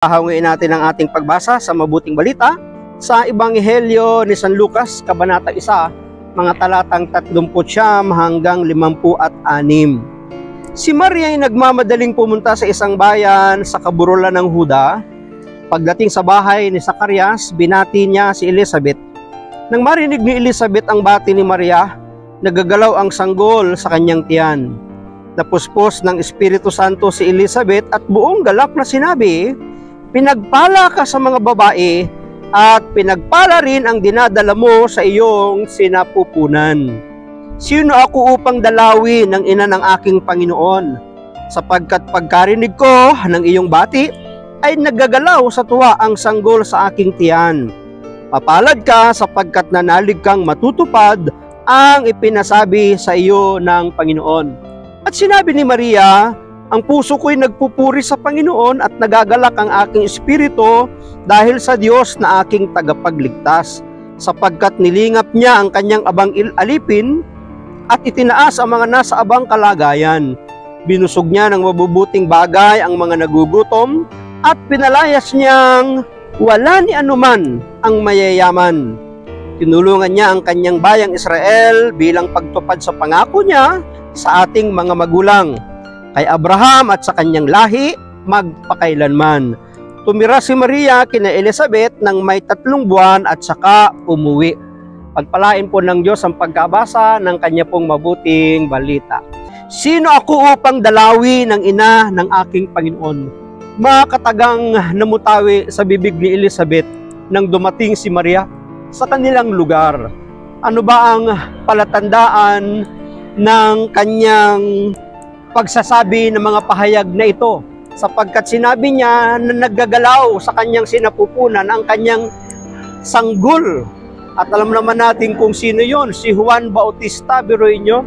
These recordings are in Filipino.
Hangin natin ang ating pagbasa sa mabuting balita sa Ebanghelyo ni San Lucas, Kabanata 1, mga talatang 39 hanggang 56. Si Maria ay nagmamadaling pumunta sa isang bayan sa kaburulan ng Huda. Pagdating sa bahay ni Zacarias, binati niya si Elizabeth. Nang marinig ni Elizabeth ang bati ni Maria, nagagalaw ang sanggol sa kanyang tiyan. Napuspos ng Espiritu Santo si Elizabeth at buong galak na sinabi, "Pinagpala ka sa mga babae at pinagpala rin ang dinadala mo sa iyong sinapupunan. Sino ako upang dalawin ng ina ng aking Panginoon? Sapagkat pagkarinig ko ng iyong bati, ay naggagalaw sa tuwa ang sanggol sa aking tiyan. Papalad ka sapagkat nanalig kang matutupad ang ipinasabi sa iyo ng Panginoon." At sinabi ni Maria, "Ang puso ko'y nagpupuri sa Panginoon at nagagalak ang aking espiritu dahil sa Diyos na aking tagapagligtas, sapagkat nilingap niya ang kanyang abang alipin at itinaas ang mga nasa abang kalagayan. Binusog niya ng mabubuting bagay ang mga nagugutom at pinalayas niyang wala ni anuman ang mayayaman. Tinulungan niya ang kanyang bayang Israel bilang pagtupad sa pangako niya sa ating mga magulang, kay Abraham at sa kanyang lahi magpakailanman." Tumira si Maria kina Elizabeth ng may 3 buwan at saka umuwi. Pagpalain po ng Diyos ang pagkabasa ng kanya pong mabuting balita. Sino ako upang dalawi ng ina ng aking Panginoon? Makatagang namutawi sa bibig ni Elizabeth nang dumating si Maria sa kanilang lugar. Ano ba ang palatandaan ng kanyang pagsasabi ng mga pahayag na ito? Sapagkat sinabi niya na naggagalaw sa kanyang sinapupunan ang kanyang sanggol. At alam naman natin kung sino yon, si Juan Bautista. Biruin nyo,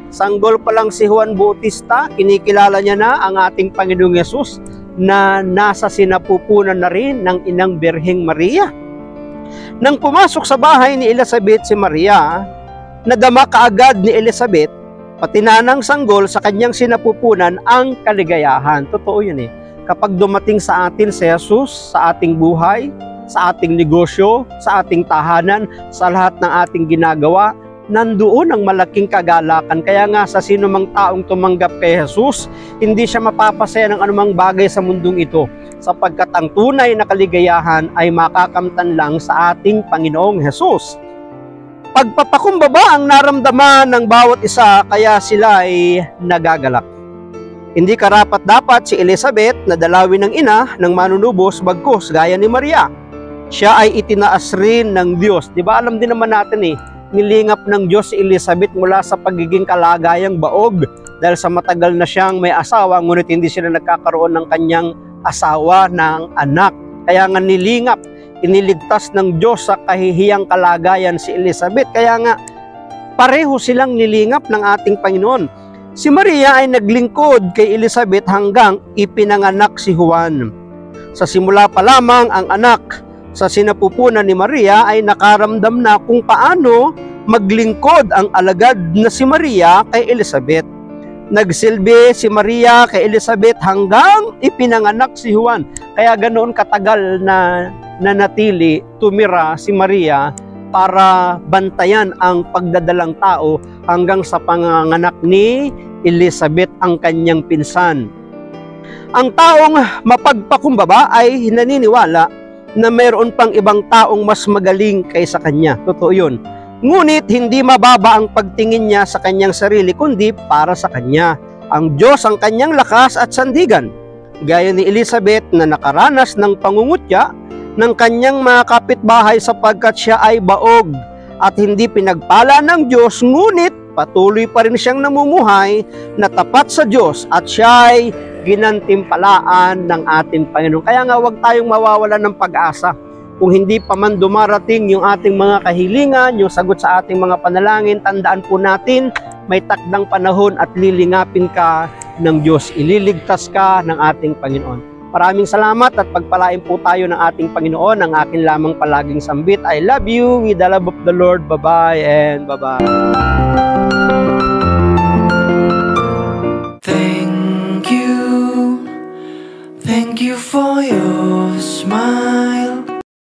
sanggol pa lang si Juan Bautista, kinikilala niya na ang ating Panginoong Yesus na nasa sinapupunan na rin ng inang Birheng Maria. Nang pumasok sa bahay ni Elizabeth si Maria, nadama kaagad ni Elizabeth, pati na ng sanggol sa kanyang sinapupunan ang kaligayahan. Totoo yun eh. Kapag dumating sa atin si Jesus, sa ating buhay, sa ating negosyo, sa ating tahanan, sa lahat ng ating ginagawa, nandoon ang malaking kagalakan. Kaya nga sa sino mang taong tumanggap kay Jesus, hindi siya mapapasaya ng anumang bagay sa mundong ito, sapagkat ang tunay na kaligayahan ay makakamtan lang sa ating Panginoong Jesus. Pagpapakumbaba ang naramdaman ng bawat isa, kaya sila ay nagagalak. Hindi karapat-dapat si Elizabeth na dalawin ng ina ng manunubos bagkus gaya ni Maria. Siya ay itinaas rin ng Diyos. Di ba alam din naman natin eh, nilingap ng Diyos si Elizabeth mula sa pagiging kalagayang baog dahil sa matagal na siyang may asawa, ngunit hindi sila nagkakaroon ng kanyang asawa ng anak. Kaya nga nilingap, iniligtas ng Diyos sa kahihiyang kalagayan si Elizabeth. Kaya nga, pareho silang nilingap ng ating Panginoon. Si Maria ay naglingkod kay Elizabeth hanggang ipinanganak si Juan. Sa simula pa lamang ang anak sa sinapupunan ni Maria ay nakaramdam na kung paano maglingkod ang alagad na si Maria kay Elizabeth. Nagsilbi si Maria kay Elizabeth hanggang ipinanganak si Juan. Kaya ganoon katagal na nanatili, tumira si Maria para bantayan ang pagdadalang tao hanggang sa panganganak ni Elizabeth, ang kanyang pinsan. Ang taong mapagpakumbaba ay naniniwala na mayroon pang ibang taong mas magaling kaysa kanya. Totoo yun. Ngunit hindi mababa ang pagtingin niya sa kanyang sarili, kundi para sa kanya. Ang Diyos ang kanyang lakas at sandigan. Gaya ni Elizabeth na nakaranas ng pangungutya ng kanyang mga kapitbahay sapagkat siya ay baog at hindi pinagpala ng Diyos, ngunit patuloy pa rin siyang namumuhay na tapat sa Diyos at siya ay ginantimpalaan ng ating Panginoon. Kaya nga huwag tayong mawawalan ng pag-asa. Kung hindi pa man dumarating yung ating mga kahilingan, yung sagot sa ating mga panalangin, tandaan po natin, may takdang panahon at lilingapin ka ng Diyos. Ililigtas ka ng ating Panginoon. Maraming salamat at pagpalain po tayo ng ating Panginoon. Ang akin lamang palaging sambit, I love you with the love of the Lord. Bye-bye and bye-bye. Thank you for your smile.